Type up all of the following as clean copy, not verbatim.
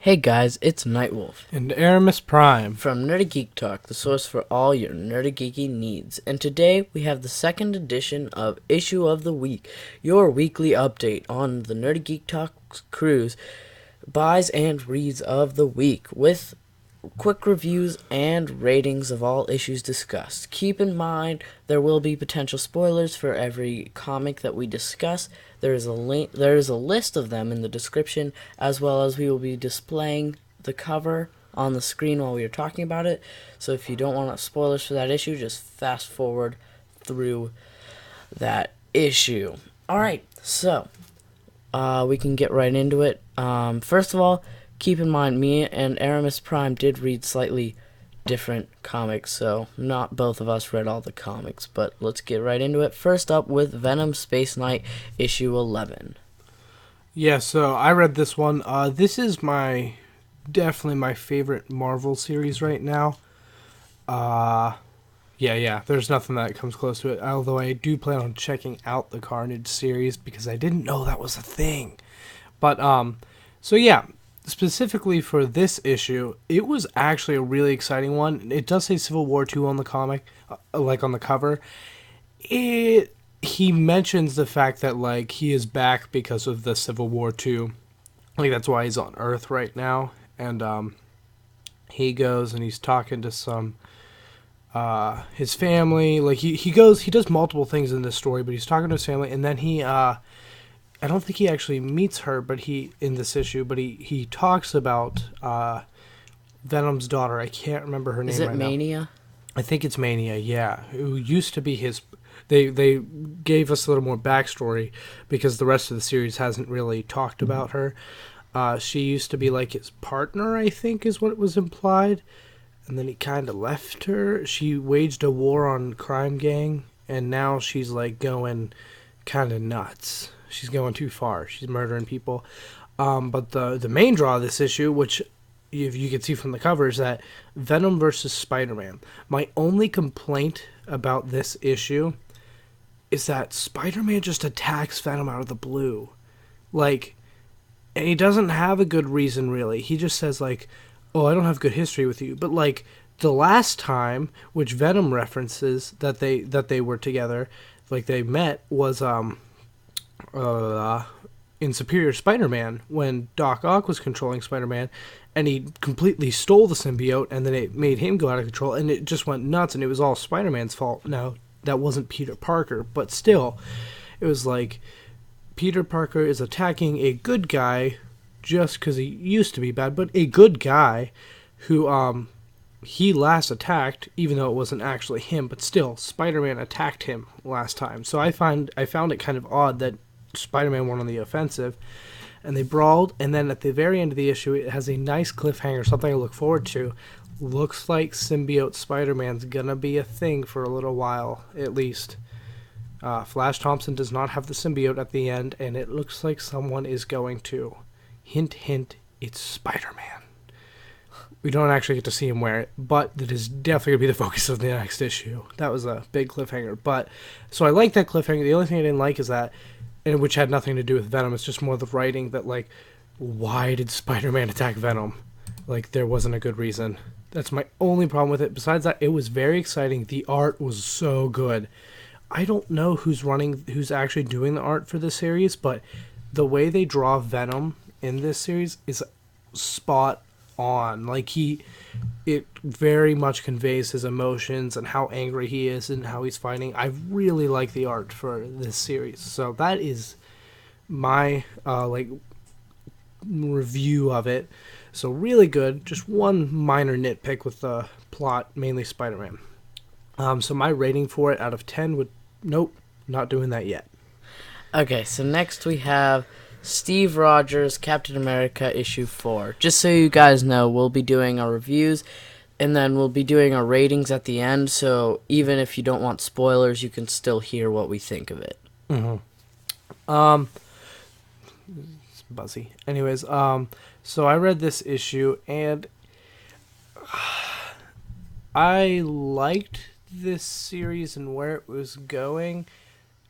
Hey guys, it's NightWolf And Erimus Prime. from Nerdy Geek Talk, the source for all your nerdy geeky needs. And today we have the second edition of Issue of the Week, your weekly update on the Nerdy Geek Talk crew's buys and reads of the week, with quick reviews and ratings of all issues discussed. Keep in mind there will be potential spoilers for every comic that we discuss. There is a list of them in the description, as well as we will be displaying the cover on the screen while we are talking about it. So if you don't want spoilers for that issue, just fast forward through that issue. Alright, so we can get right into it. First of all, keep in mind, me and Erimus Prime did read slightly different comics, so not both of us read all the comics, but let's get right into it. First up with Venom Space Knight, issue 11. Yeah, so I read this one. This is definitely my favorite Marvel series right now. Yeah, there's nothing that comes close to it, although I do plan on checking out the Carnage series because I didn't know that was a thing. But, so yeah, specifically for this issue, it was actually a really exciting one. It does say Civil War 2 on the comic, like on the cover. He mentions the fact that, like, he is back because of the Civil War 2. Like, that's why he's on Earth right now. And, he goes and he's talking to some, his family. Like, he does multiple things in this story, but he's talking to his family, and then I don't think he actually meets her, in this issue, but he talks about Venom's daughter. I can't remember her name Is it right Mania? now. I think it's Mania, yeah. Who used to be his... They gave us a little more backstory because the rest of the series hasn't really talked about her. She used to be like his partner, I think is what was implied. And then he kind of left her. She waged a war on Crime Gang, and now she's like going kind of nuts. She's going too far. She's murdering people. But the main draw of this issue, which you can see from the cover, is that Venom versus Spider-Man. My only complaint about this issue is that Spider-Man just attacks Venom out of the blue. Like, and he doesn't have a good reason, really. He just says, like, oh, I don't have good history with you. But, like, the last time, which Venom references that they were together, like, they met, was, in Superior Spider-Man, when Doc Ock was controlling Spider-Man, and he completely stole the symbiote, and then it made him go out of control, and it just went nuts, and it was all Spider-Man's fault. Now, that wasn't Peter Parker, but still, it was like, Peter Parker is attacking a good guy, just because he used to be bad, but a good guy, who, he last attacked, even though it wasn't actually him, but still, Spider-Man attacked him last time. So I found it kind of odd that Spider-Man went on the offensive, and they brawled, and then at the very end of the issue, it has a nice cliffhanger, something I look forward to. Looks like symbiote Spider-Man's gonna be a thing for a little while, at least. Flash Thompson does not have the symbiote at the end, and it looks like someone is going to. Hint, hint, it's Spider-Man. We don't actually get to see him wear it, but that is definitely going to be the focus of the next issue. That was a big cliffhanger. But so I like that cliffhanger. The only thing I didn't like is that, and which had nothing to do with Venom, it's just more the writing that, like, why did Spider-Man attack Venom? Like, there wasn't a good reason. That's my only problem with it. Besides that, it was very exciting. The art was so good. I don't know who's actually doing the art for this series, but the way they draw Venom in this series is spot on. Like, it very much conveys his emotions and how angry he is and how he's fighting. I really like the art for this series. So that is my review of it. So really good. Just one minor nitpick with the plot, mainly Spider-Man. So my rating for it out of 10 would... Nope, not doing that yet. Okay, so next we have Steve Rogers, Captain America, issue 4. Just so you guys know, we'll be doing our reviews, and then we'll be doing our ratings at the end, so even if you don't want spoilers, you can still hear what we think of it. It's buzzy. Anyways, so I read this issue, and I liked this series and where it was going,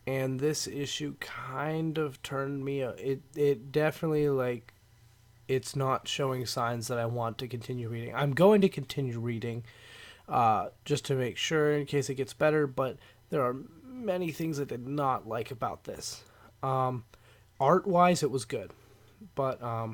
and this issue kind of turned me... It definitely, like, it's not showing signs that I want to continue reading. I'm going to continue reading just to make sure in case it gets better, but there are many things I did not like about this. Art-wise, it was good, but I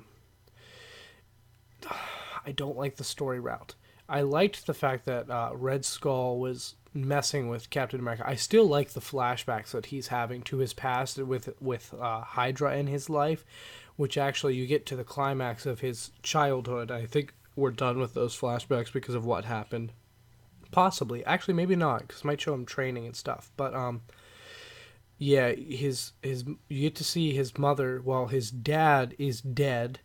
don't like the story route. I liked the fact that Red Skull was messing with Captain America. I still like the flashbacks that he's having to his past with Hydra in his life, which actually you get to the climax of his childhood. I think we're done with those flashbacks because of what happened. Possibly, actually, maybe not, because it might show him training and stuff. But yeah, his you get to see his mother while his dad is dead.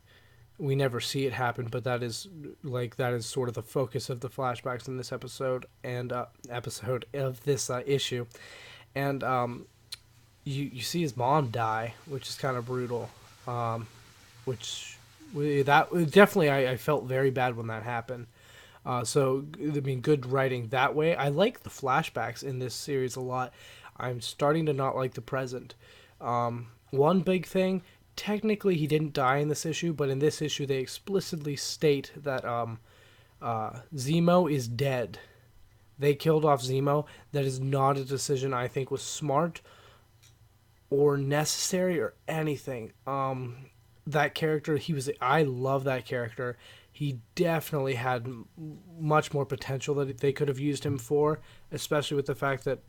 We never see it happen, but that is sort of the focus of the flashbacks in this episode and episode of this issue, and you see his mom die, which is kind of brutal. I felt very bad when that happened. So I mean, good writing that way. I like the flashbacks in this series a lot. I'm starting to not like the present. One big thing. Technically, he didn't die in this issue, but in this issue, they explicitly state that Zemo is dead. They killed off Zemo. That is not a decision I think was smart or necessary or anything. That character, I love that character. He definitely had much more potential that they could have used him for, especially with the fact that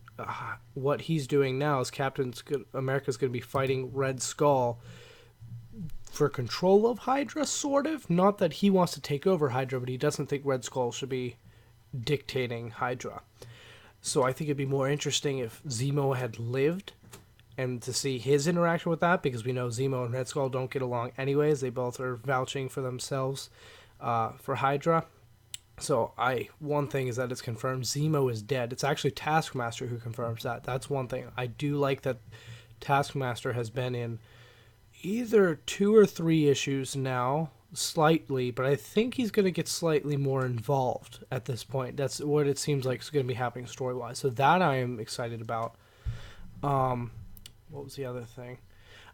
what he's doing now is America's going to be fighting Red Skull for control of Hydra, sort of. Not that he wants to take over Hydra, but he doesn't think Red Skull should be dictating Hydra. So I think it'd be more interesting if Zemo had lived and to see his interaction with that, because we know Zemo and Red Skull don't get along anyways. They both are vouching for themselves for Hydra. So one thing is that it's confirmed Zemo is dead. It's actually Taskmaster who confirms that. That's one thing. I do like that Taskmaster has been in either 2 or 3 issues now, slightly, but I think he's going to get slightly more involved at this point. That's what it seems like is going to be happening story-wise. So that I am excited about. What was the other thing?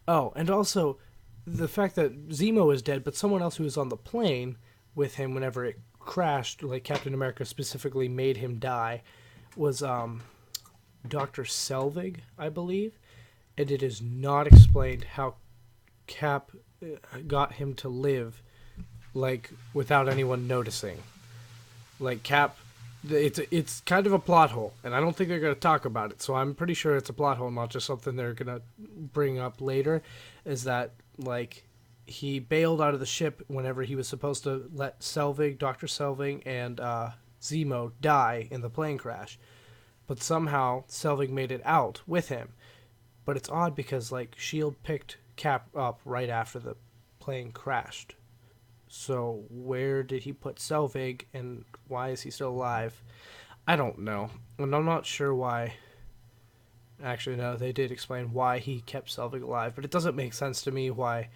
Oh, and also the fact that Zemo is dead, but someone else who was on the plane with him whenever it crashed, like Captain America specifically made him die, was Dr. Selvig, I believe. And it is not explained how Cap got him to live, like, without anyone noticing. Like, Cap, it's kind of a plot hole, and I don't think they're going to talk about it, so I'm pretty sure it's a plot hole, not just something they're going to bring up later, is that, like, he bailed out of the ship whenever he was supposed to let Dr. Selvig, and Zemo die in the plane crash. But somehow, Selvig made it out with him. But it's odd because, like, S.H.I.E.L.D. picked Cap up right after the plane crashed. So where did he put Selvig, and why is he still alive? I don't know. And I'm not sure why. Actually, no, they did explain why he kept Selvig alive, but it doesn't make sense to me why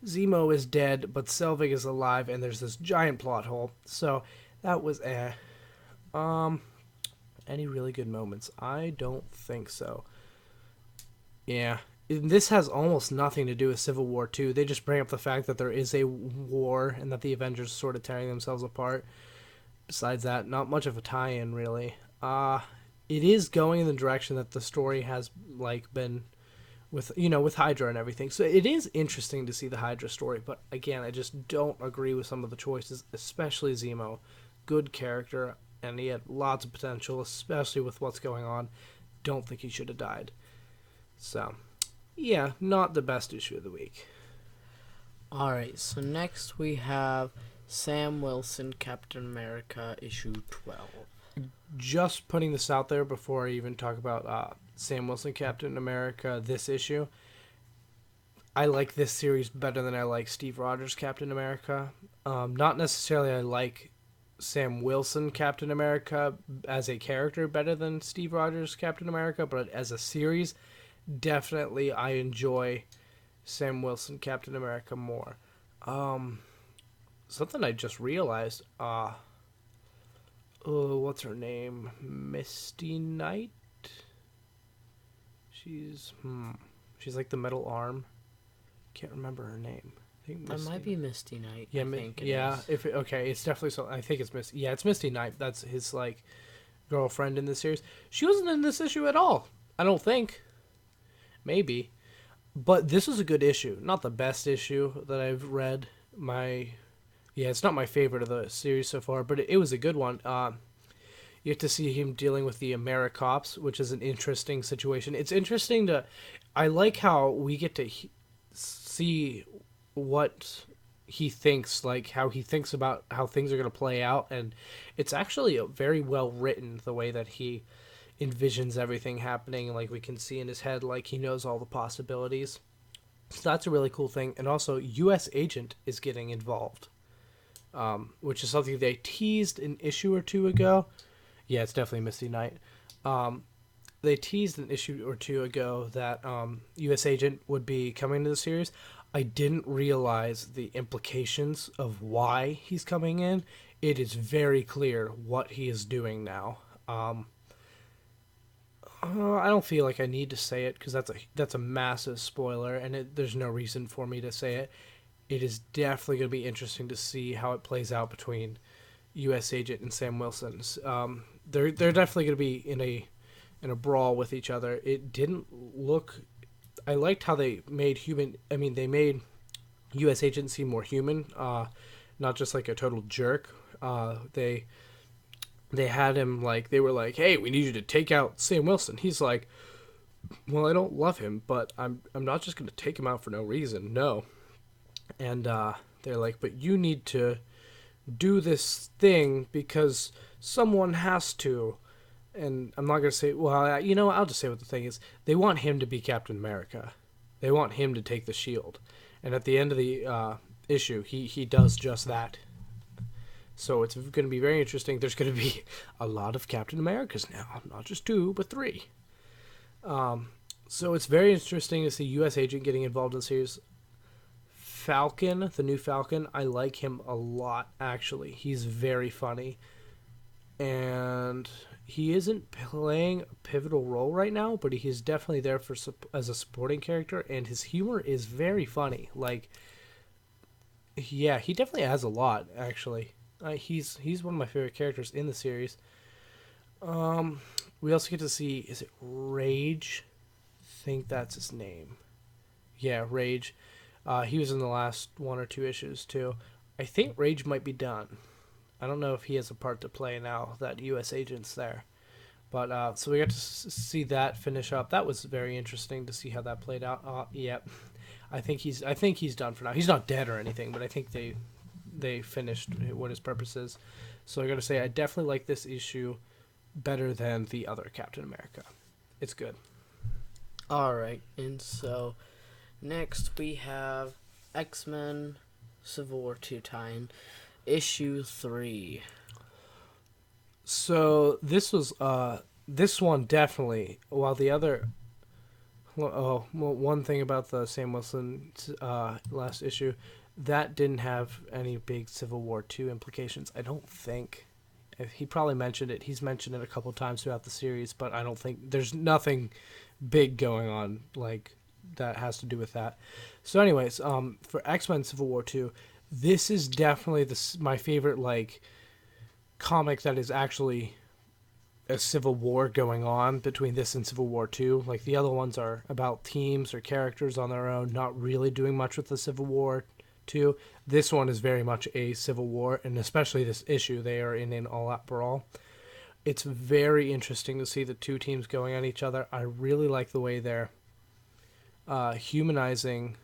Zemo is dead, but Selvig is alive, and there's this giant plot hole. So that was any really good moments? I don't think so. Yeah. This has almost nothing to do with Civil War 2. They just bring up the fact that there is a war and that the Avengers are sort of tearing themselves apart. Besides that, not much of a tie-in, really. It is going in the direction that the story has, like, been with Hydra and everything. So it is interesting to see the Hydra story, but again, I just don't agree with some of the choices, especially Zemo. Good character, and he had lots of potential, especially with what's going on. Don't think he should have died. So, yeah, not the best issue of the week. Alright, so next we have Sam Wilson, Captain America, issue 12. Just putting this out there before I even talk about Sam Wilson, Captain America, this issue. I like this series better than I like Steve Rogers, Captain America. Not necessarily I like Sam Wilson, Captain America, as a character better than Steve Rogers, Captain America, but as a series, definitely I enjoy Sam Wilson, Captain America more. Something I just realized, what's her name? Misty Knight? She's like the metal arm. Can't remember her name. I think That might Misty. be Misty Knight. Yeah, I think it yeah. is. Okay, it's definitely so. I think it's Misty. Yeah, it's Misty Knight. That's his like girlfriend in the series. She wasn't in this issue at all. I don't think. Maybe, but this was a good issue. Not the best issue that I've read. It's not my favorite of the series so far, but it was a good one. You get to see him dealing with the AmeriCops, which is an interesting situation. It's interesting to. I like how we get to see what he thinks, like how he thinks about how things are going to play out, and it's actually very well written the way that he envisions everything happening. Like we can see in his head, like he knows all the possibilities. So that's a really cool thing. And also, U.S. Agent is getting involved, which is something they teased an issue or two ago. Yeah, it's definitely Misty Knight. They teased an issue or two ago that U.S. Agent would be coming to the series. I didn't realize the implications of why he's coming in. It is very clear what he is doing now. I don't feel like I need to say it because that's a massive spoiler, and there's no reason for me to say it. It is definitely going to be interesting to see how it plays out between U.S. Agent and Sam Wilson. They're definitely going to be in a brawl with each other. It didn't look. I liked how they made they made U.S. Agent seem more human, not just like a total jerk. They had him like they were like, "Hey, we need you to take out Sam Wilson." He's like, "Well, I don't love him, but I'm not just going to take him out for no reason. No." And they're like, "But you need to do this thing because someone has to." And I'm not going to say, well, I'll just say what the thing is. They want him to be Captain America. They want him to take the shield. And at the end of the issue, he does just that. So it's going to be very interesting. There's going to be a lot of Captain Americas now. Not just 2, but 3. So it's very interesting to see U.S. Agent getting involved in the series. Falcon, the new Falcon, I like him a lot, actually. He's very funny. And he isn't playing a pivotal role right now, but he's definitely there as a supporting character, and his humor is very funny. Like, yeah, he definitely has a lot, actually. He's one of my favorite characters in the series. We also get to see, is it Rage? I think that's his name. Yeah, Rage. He was in the last 1 or 2 issues, too. I think Rage might be done. I don't know if he has a part to play now that U.S. Agent's there. But, so we got to see that finish up. That was very interesting to see how that played out. Yep. I think he's done for now. He's not dead or anything, but I think they finished what his purpose is. So I got to say, I definitely like this issue better than the other Captain America. It's good. All right, and so next we have XMen Civil War 2 tie-in, issue 3. So this one definitely, while the other, one thing about the Sam Wilson last issue, that didn't have any big Civil War 2 implications, I don't think. He probably mentioned it. He's mentioned it a couple times throughout the series, but I don't think there's nothing big going on like that has to do with that. So anyways, for X-Men Civil War 2, this is definitely my favorite like comic that is actually a civil war going on between this and Civil War 2. Like the other ones are about teams or characters on their own, not really doing much with the Civil War 2. This one is very much a civil war, and especially this issue, they are in an all-out brawl. It's very interesting to see the two teams going at each other. I really like the way they're humanizing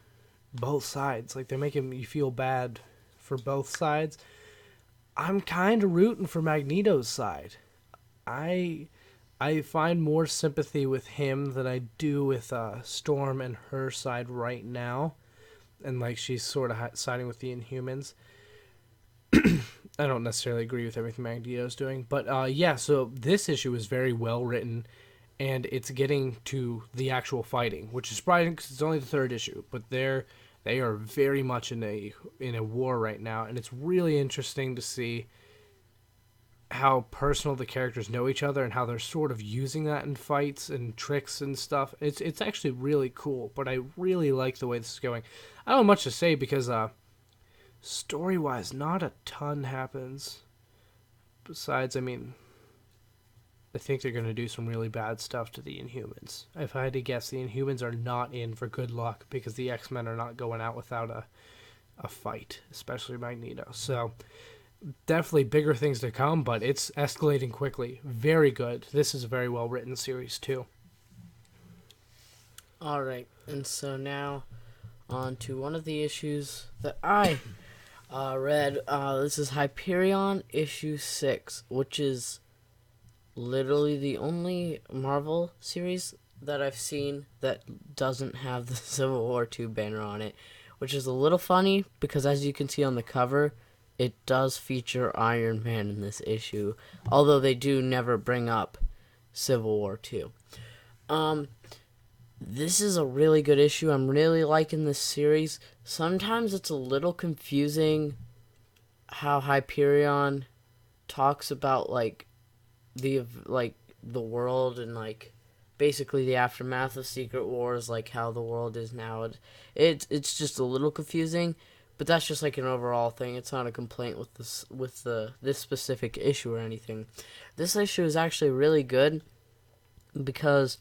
both sides. Like they're making you feel bad for both sides. I'm kind of rooting for Magneto's side. I find more sympathy with him than I do with Storm and her side right now. And like she's sort of siding with the Inhumans. I don't necessarily agree with everything Magneto's doing, but yeah. So this issue is very well written, and it's getting to the actual fighting, which is surprising because it's only the 3rd issue. But they are very much in a war right now, and it's really interesting to see how personal the characters know each other and how they're sort of using that in fights and tricks and stuff. It's actually really cool, but I really like the way this is going. I don't have much to say because story wise, not a ton happens. Besides, I mean, I think they're going to do some really bad stuff to the Inhumans. If I had to guess, the Inhumans are not in for good luck because the X-Men are not going out without a fight, especially Magneto. So, definitely bigger things to come, but it's escalating quickly. Very good. This is a very well-written series, too. All right, and so now on to one of the issues that I read. This is Hyperion issue 6, which is literally the only Marvel series that I've seen that doesn't have the Civil War 2 banner on it, which is a little funny because as you can see on the cover, it does feature Iron Man in this issue, although they do never bring up Civil War 2. This is a really good issue. I'm really liking this series. Sometimes it's a little confusing how Hyperion talks about the world and basically the aftermath of Secret Wars, how the world is now. It's just a little confusing, but that's just an overall thing. It's not a complaint with this specific issue or anything. This issue is actually really good because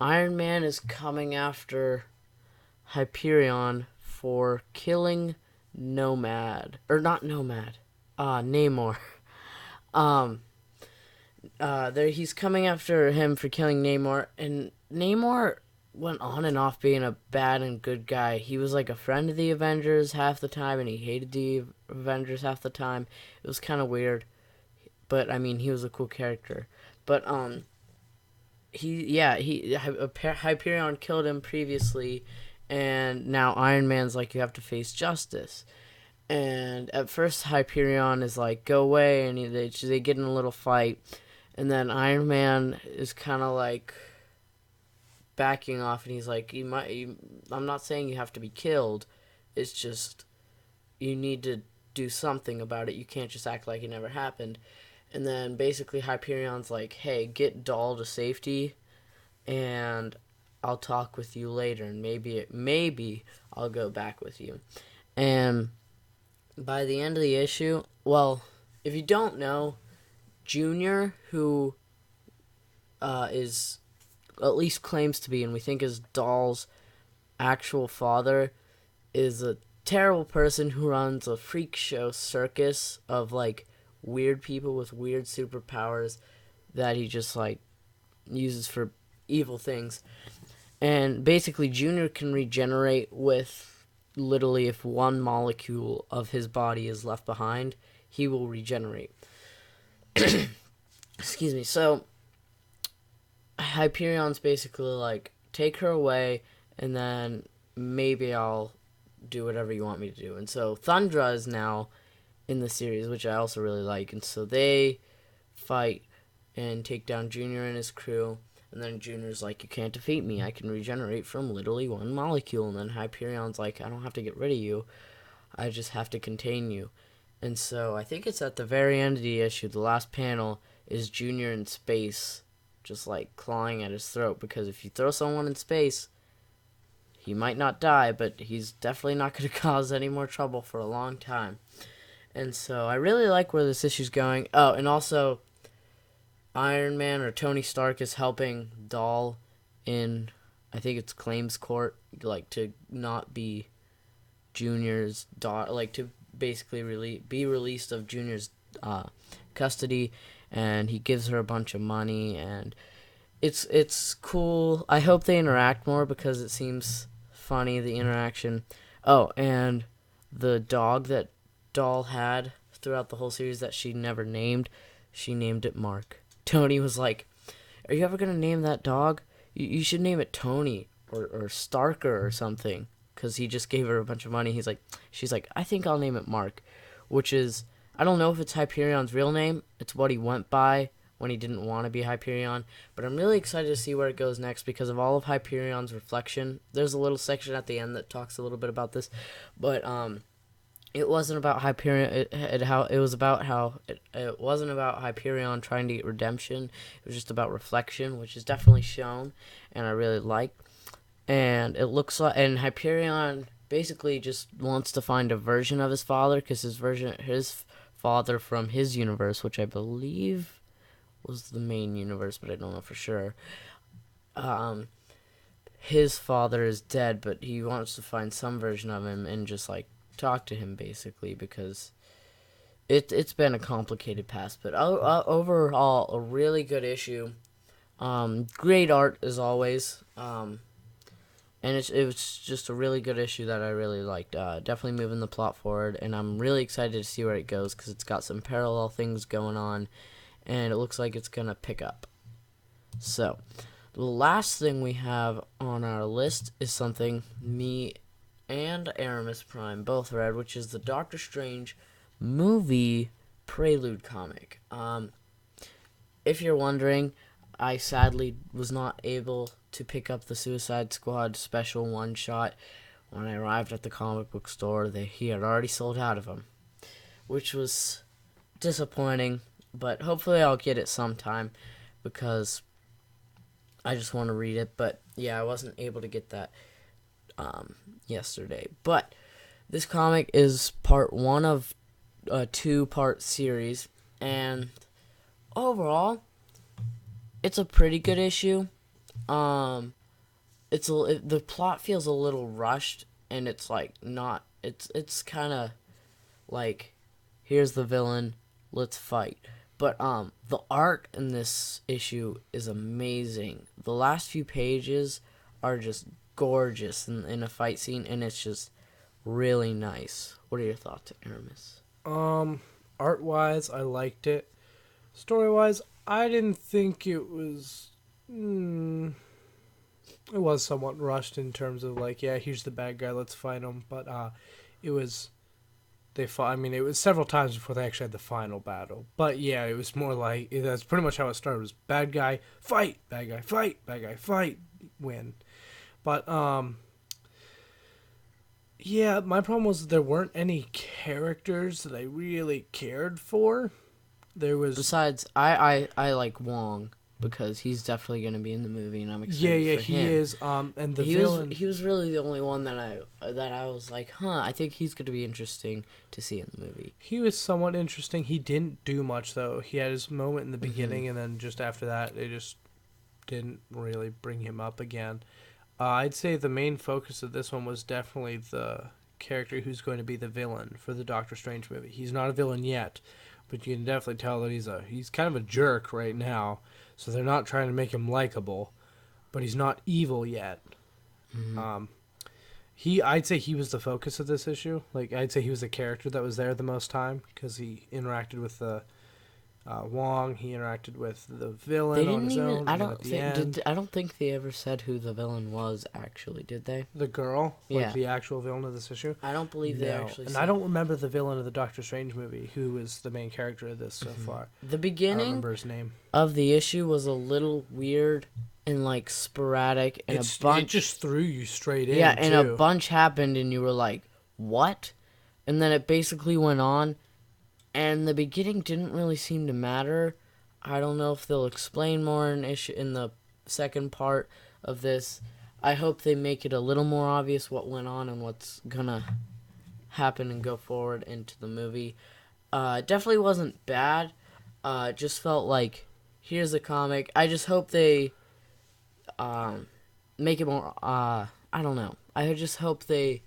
Iron Man is coming after Hyperion for killing Namor. He's coming after him for killing Namor, and Namor went on and off being a bad and good guy. He was a friend of the Avengers half the time, and he hated the Avengers half the time. It was kind of weird, but I mean, he was a cool character. But Hyperion killed him previously, and now Iron Man's you have to face justice. And at first Hyperion is go away, and they get in a little fight, and then Iron Man is kind of backing off, and he's I'm not saying you have to be killed, it's just you need to do something about it. You can't just act like it never happened. And then basically Hyperion's hey, get Doll to safety, and I'll talk with you later, and maybe I'll go back with you. And by the end of the issue, well, if you don't know, Junior, who is at least claims to be, and we think is Doll's actual father, is a terrible person who runs a freak show circus of weird people with weird superpowers that he just uses for evil things. And basically Junior can regenerate with literally if one molecule of his body is left behind, he will regenerate. Excuse me. So Hyperion's basically take her away, and then maybe I'll do whatever you want me to do. And so Thundra is now in the series, which I also really like, and so they fight and take down Junior and his crew, and then Junior's you can't defeat me, I can regenerate from literally one molecule, and then Hyperion's I don't have to get rid of you, I just have to contain you. And so I think it's at the very end of the issue, the last panel is Junior in space, just clawing at his throat, because if you throw someone in space, he might not die, but he's definitely not going to cause any more trouble for a long time. And so I really like where this issue's going. Oh, and also Iron Man or Tony Stark is helping Doll in, I think it's claims court, to not be Junior's daughter, to basically be released of Junior's custody, and he gives her a bunch of money, and it's cool. I hope they interact more because it seems funny, the interaction. Oh, and the dog that Doll had throughout the whole series that she never named, she named it Mark. Tony was are you ever going to name that dog? You should name it Tony or Starker or something, because he just gave her a bunch of money. She's I think I'll name it Mark, which is, I don't know if it's Hyperion's real name. It's what he went by when he didn't want to be Hyperion, but I'm really excited to see where it goes next because of all of Hyperion's reflection. There's a little section at the end that talks a little bit about this, but it wasn't about Hyperion. It was about how it wasn't about Hyperion trying to get redemption. It was just about reflection, which is definitely shown, and I really like. And it looks like, and Hyperion basically just wants to find a version of his father, because his father from his universe, which I believe was the main universe, but I don't know for sure. Um, his father is dead, but he wants to find some version of him and just like talk to him basically, because it's been a complicated past. But overall, a really good issue. Great art as always. And it was just a really good issue that I really liked. Definitely moving the plot forward, and I'm really excited to see where it goes, because it's got some parallel things going on, and it looks like it's gonna pick up. So, the last thing we have on our list is something me and Erimus Prime both read, which is the Doctor Strange movie prelude comic. If you're wondering, I sadly was not able to pick up the Suicide Squad special one shot. When I arrived at the comic book store, he had already sold out of them, which was disappointing, but hopefully I'll get it sometime, because I just want to read it. But yeah, I wasn't able to get that yesterday. But this comic is part one of a 2-part series, and overall, it's a pretty good issue. The plot feels a little rushed, and it's like not. It's kind of like, here's the villain, let's fight. But the art in this issue is amazing. The last few pages are just gorgeous in a fight scene, and it's just really nice. What are your thoughts, Aramis? Art wise, I liked it. Story wise, I didn't think it was. It was somewhat rushed in terms of like, yeah, here's the bad guy, let's fight him. But it was. They fought. I mean, it was several times before they actually had the final battle. But yeah, it was more like that's pretty much how it started. It was bad guy fight, bad guy fight, bad guy fight, win. But yeah, my problem was there weren't any characters that I really cared for. There was Besides, I like Wong, because he's definitely going to be in the movie, and I'm excited for him. he is. And the he villain. he was really the only one that I was like, I think he's going to be interesting to see in the movie. He was somewhat interesting. He didn't do much though. He had his moment in the beginning, and then just after that, they just didn't really bring him up again. I'd say the main focus of this one was definitely the character who's going to be the villain for the Doctor Strange movie. He's not a villain yet, but you can definitely tell that he's kind of a jerk right now. So they're not trying to make him likable, but he's not evil yet. Mm-hmm. I'd say he was the focus of this issue. Like, I'd say he was the character that was there the most time, because he interacted with the Wong. He interacted with the villain on his own. I don't think they ever said who the villain was. Actually, did they? The girl, yeah, the actual villain of this issue. I don't believe they actually. And I don't remember the villain of the Doctor Strange movie, who was the main character of this so far. The beginning I don't remember his name of the issue was a little weird and like sporadic, and it just threw you straight in. Yeah, and too. a bunch happened, and you were like, "What?" And then it basically went on. And the beginning didn't really seem to matter. I don't know if they'll explain more in the second part of this. I hope they make it a little more obvious what went on and what's gonna happen and go forward into the movie. Definitely wasn't bad. Just felt like, here's a comic. I just hope they make it more. I don't know. I just hope they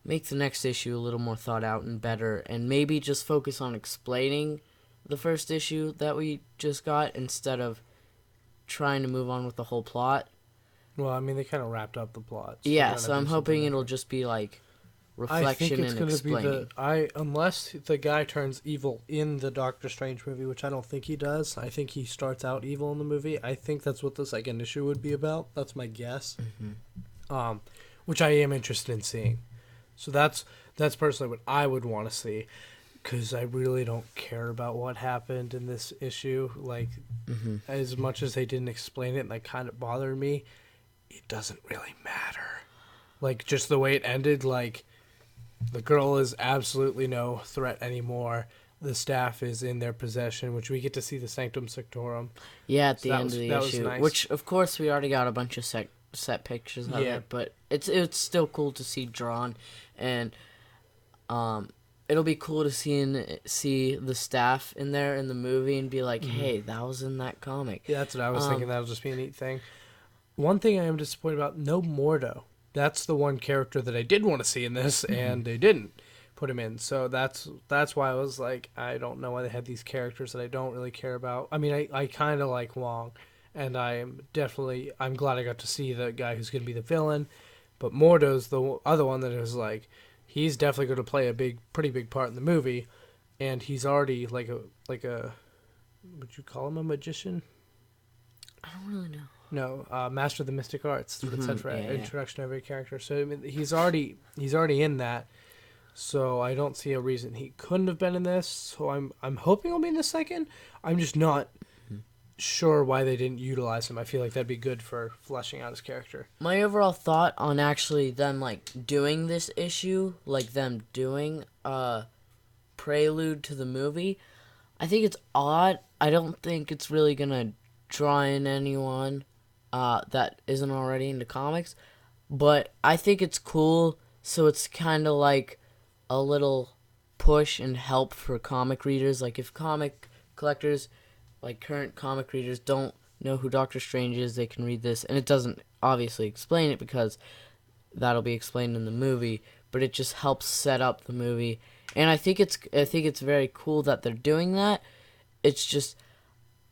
make the next issue a little more thought out and better, and maybe just focus on explaining the first issue that we just got, instead of trying to move on with the whole plot. Well, I mean, they kind of wrapped up the plot. So I'm hoping it'll just be like reflection and explaining. Unless the guy turns evil in the Doctor Strange movie, which I don't think he does. I think he starts out evil in the movie. I think that's what the second issue would be about. That's my guess. Mm-hmm. Which I am interested in seeing. So that's personally what I would want to see, because I really don't care about what happened in this issue. Like, as much as they didn't explain it and that kind of bothered me, it doesn't really matter. Like, just the way it ended, like, The girl is absolutely no threat anymore. The staff is in their possession, which we get to see the Sanctum Sanctorum. Yeah, at So the end of the that was issue, nice. which of course we already got a bunch of set pictures of Yeah. it, but it's still cool to see drawn, and it'll be cool to see the staff in there in the movie and be like, hey, that was in that comic. Yeah, that's what I was thinking. That'll just be a neat thing. One thing I am disappointed about, no Mordo. That's the one character that I did want to see in this, and they didn't put him in. So that's why I was like, I don't know why they had these characters that I don't really care about. I mean, I kind of like Wong, and I'm glad I got to see the guy who's going to be the villain. But Mordo's the other one that is like, he's definitely going to play a pretty big part in the movie, and he's already like a would you call him a magician? I don't really know. No, Master of the Mystic Arts. That's what it said for yeah. introduction to every character. So I mean, he's already in that. So I don't see a reason he couldn't have been in this. So I'm hoping he'll be in the second. I'm just not sure why they didn't utilize him. I feel like that'd be good for fleshing out his character. My overall thought on actually them like doing this issue, like them doing a prelude to the movie, I think it's odd. I don't think it's really gonna draw in anyone that isn't already into comics, but I think it's cool. So it's kind of like a little push and help for comic readers. Like if comic collectors, like current comic readers, don't know who Doctor Strange is, they can read this, and it doesn't obviously explain it because that'll be explained in the movie, but it just helps set up the movie. And I think it's very cool that they're doing that. It's just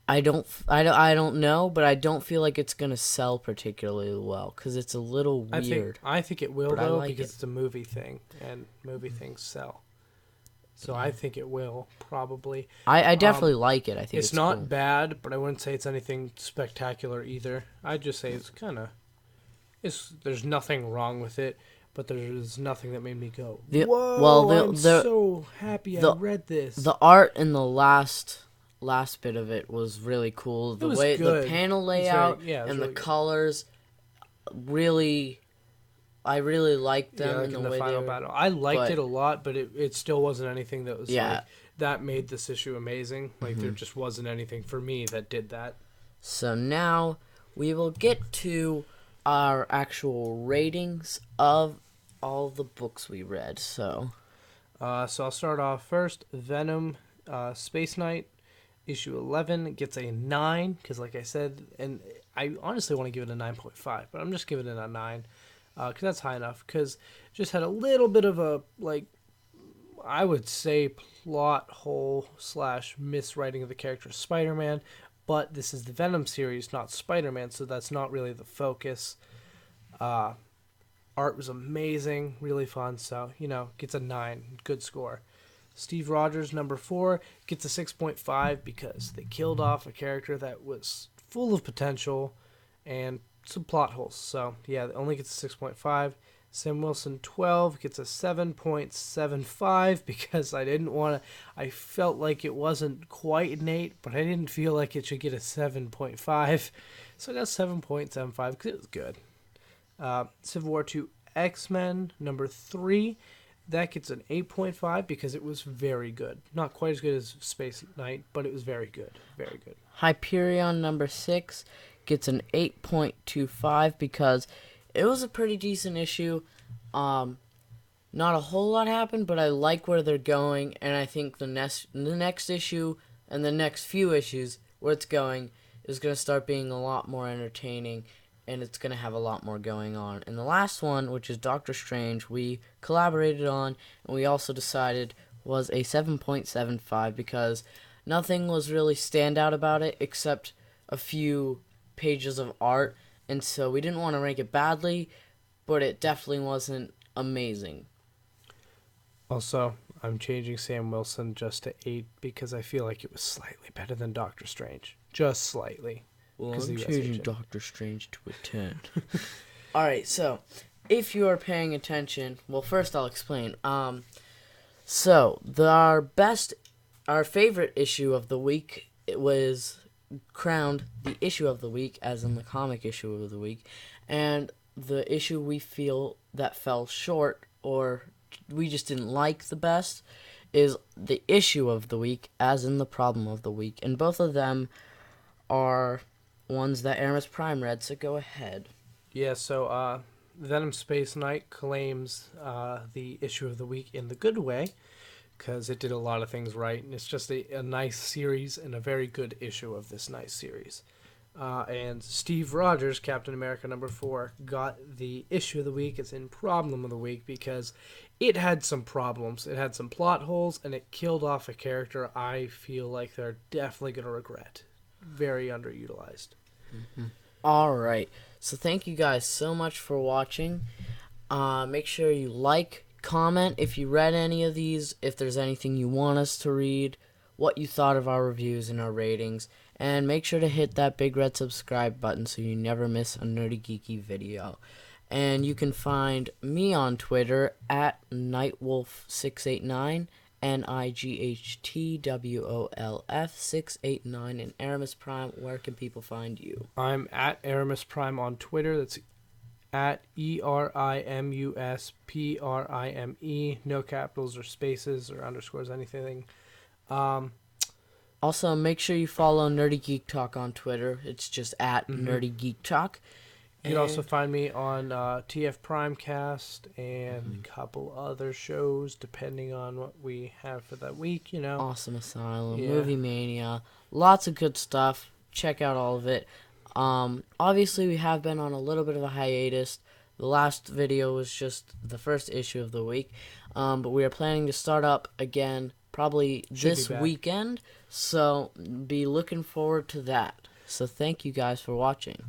I don't know, but I don't feel like it's gonna sell particularly well because it's a little weird. I think it will though like because it's a movie thing and movie things sell. So I think it will probably. I definitely like it. I think it's not cool. bad, but I wouldn't say it's anything spectacular either. I'd just say it's there's nothing wrong with it, but there's nothing that made me go, whoa, I'm so happy I read this. The art in the last bit of it was really cool. The way good. The panel layout and really the good. Colors, really, I really liked them in the way final battle. I liked it a lot, but it still wasn't anything that was like that made this issue amazing. Like there just wasn't anything for me that did that. So now we will get to our actual ratings of all the books we read. So I'll start off first. Venom, Space Knight, issue 11 gets a 9 because, like I said, and I honestly want to give it a 9.5, but I'm just giving it a 9 because that's high enough. Because just had a little bit of a I would say plot hole / miswriting of the character of Spider-Man, but this is the Venom series, not Spider-Man, so that's not really the focus. Art was amazing, really fun, so, gets a 9. Good score. Steve Rogers, number 4, gets a 6.5 because they killed off a character that was full of potential and some plot holes. So, yeah, it only gets a 6.5. Sam Wilson, 12, gets a 7.75 because I felt like it wasn't quite an 8, but I didn't feel like it should get a 7.5. So I got 7.75 because it was good. Civil War 2 X-Men, number 3. That gets an 8.5 because it was very good. Not quite as good as Space Knight, but it was very good. Very good. Hyperion, number 6, gets an 8.25 because it was a pretty decent issue. Not a whole lot happened, but I like where they're going, and I think the next issue and the next few issues where it's going is going to start being a lot more entertaining, and it's going to have a lot more going on. And the last one, which is Doctor Strange, we collaborated on, and we also decided was a 7.75 because nothing was really standout about it except a few pages of art, and so we didn't want to rank it badly, but it definitely wasn't amazing. Also, I'm changing Sam Wilson just to 8 because I feel like it was slightly better than Doctor Strange. Just slightly. Well, I'm changing Doctor Strange to a 10. Alright, so, if you are paying attention, well, first I'll explain. So, our favorite issue of the week, it was crowned the issue of the week, as in the comic issue of the week, and the issue we feel that fell short, or we just didn't like the best is the issue of the week, as in the problem of the week. And both of them are ones that Erimus Prime read, so go ahead. Yeah, so Venom Space Knight claims the issue of the week in the good way, because it did a lot of things right, and it's just a nice series and a very good issue of this nice series. And Steve Rogers, Captain America #4, got the issue of the week. It's in problem of the week because it had some problems. It had some plot holes, and it killed off a character I feel like they're definitely going to regret. Very underutilized. Mm-hmm. All right. So thank you guys so much for watching. Make sure you like, comment if you read any of these, if there's anything you want us to read, what you thought of our reviews and our ratings, and make sure to hit that big red subscribe button so you never miss a Nerdy Geeky video. And you can find me on Twitter at NightWolf689, NightWolf689, and Erimus Prime. Where can people find you? I'm at Erimus Prime on Twitter. That's at ERIMUSPRIME. No capitals or spaces or underscores, anything. Also, make sure you follow Nerdy Geek Talk on Twitter. It's just at Nerdy Geek Talk. You can also find me on TF Primecast and a couple other shows, depending on what we have for that week, you know. Awesome Asylum, Movie Mania, lots of good stuff. Check out all of it. Obviously, we have been on a little bit of a hiatus. The last video was just the first issue of the week. But we are planning to start up again probably this weekend. So be looking forward to that. So thank you guys for watching.